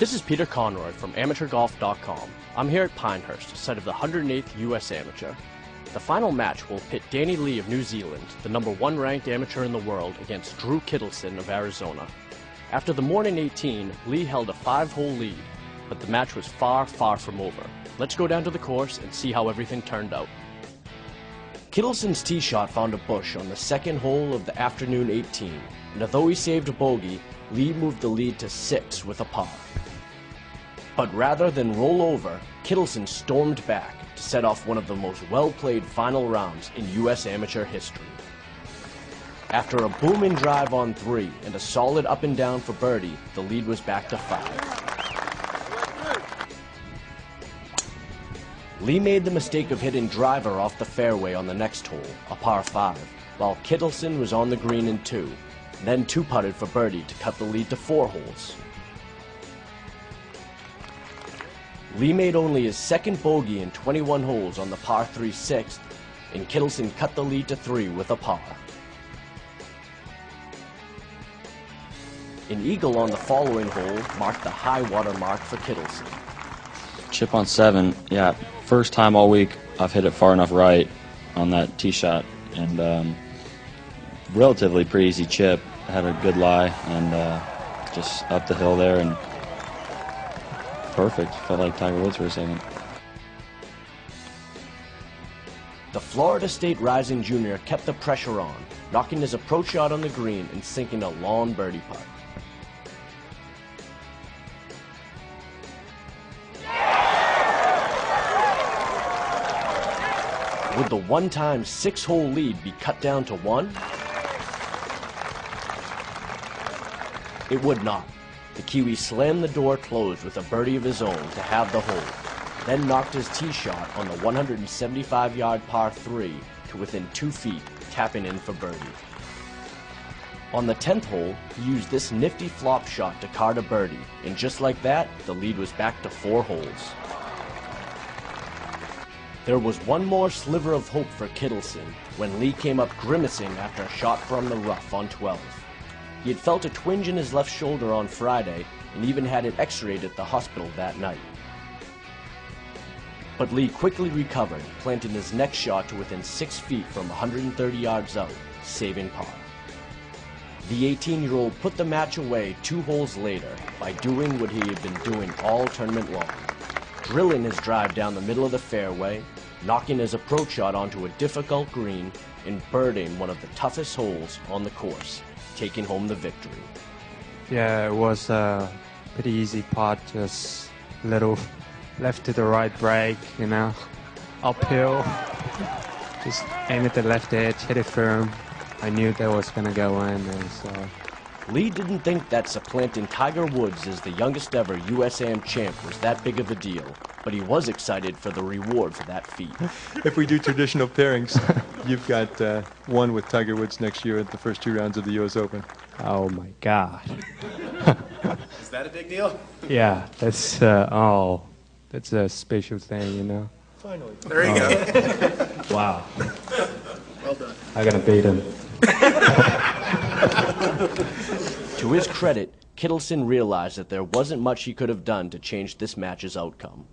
This is Peter Conroy from AmateurGolf.com. I'm here at Pinehurst, site of the 108th U.S. Amateur. The final match will pit Danny Lee of New Zealand, the #1 ranked amateur in the world, against Drew Kittleson of Arizona. After the morning 18, Lee held a 5-hole lead, but the match was far, far from over. Let's go down to the course and see how everything turned out. Kittleson's tee shot found a bush on the second hole of the afternoon 18, and although he saved a bogey, Lee moved the lead to 6 with a par. But rather than roll over, Kittleson stormed back to set off one of the most well-played final rounds in U.S. amateur history. After a booming drive on 3 and a solid up and down for birdie, the lead was back to 5. Lee made the mistake of hitting driver off the fairway on the next hole, a par 5, while Kittleson was on the green in 2, then 2-putted for birdie to cut the lead to 4 holes. Lee made only his second bogey in 21 holes on the par 3 6th, and Kittleson cut the lead to 3 with a par. An eagle on the following hole marked the high water mark for Kittleson. Chip on 7, yeah, first time all week I've hit it far enough right on that tee shot, and relatively pretty easy chip. I had a good lie and just up the hill there and perfect. Felt like Tiger Woods for a second. The Florida State rising junior kept the pressure on, knocking his approach shot on the green and sinking a long birdie putt. Would the one-time 6-hole lead be cut down to 1? It would not. The Kiwi slammed the door closed with a birdie of his own to have the hole, then knocked his tee shot on the 175-yard par 3 to within 2 feet, tapping in for birdie. On the 10th hole, he used this nifty flop shot to card a birdie, and just like that, the lead was back to 4 holes. There was one more sliver of hope for Kittleson when Lee came up grimacing after a shot from the rough on 12. He had felt a twinge in his left shoulder on Friday and even had it x-rayed at the hospital that night. But Lee quickly recovered, planting his next shot to within 6 feet from 130 yards out, saving par. The 18-year-old put the match away 2 holes later by doing what he had been doing all tournament long, drilling his drive down the middle of the fairway, knocking his approach shot onto a difficult green, and birding one of the toughest holes on the course, taking home the victory. Yeah, it was a pretty easy putt, just little left to the right break, you know, uphill. Just aim at the left edge, hit it firm. I knew that was going to go in, and so... Lee didn't think that supplanting Tiger Woods as the youngest ever USAM champ was that big of a deal, but he was excited for the reward for that feat. If we do traditional pairings, you've got one with Tiger Woods next year at the first 2 rounds of the U.S. Open. Oh my God. Is that a big deal? Yeah, that's, that's a special thing, you know. Finally. There you go. Wow. Well done. I gotta beat him. To his credit, Kittleson realized that there wasn't much he could have done to change this match's outcome.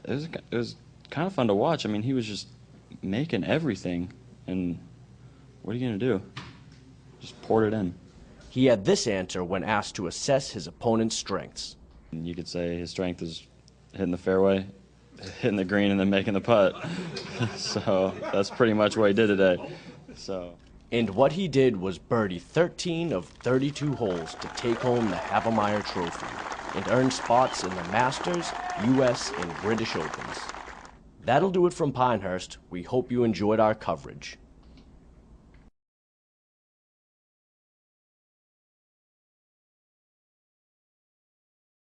It was kind of fun to watch. I mean, he was just making everything, and what are you going to do? Just poured it in. He had this answer when asked to assess his opponent's strengths. You could say his strength is hitting the fairway, hitting the green, and then making the putt. So that's pretty much what he did today. And what he did was birdie 13 of 32 holes to take home the Havemeyer Trophy and earn spots in the Masters, U.S., and British Opens. That'll do it from Pinehurst. We hope you enjoyed our coverage.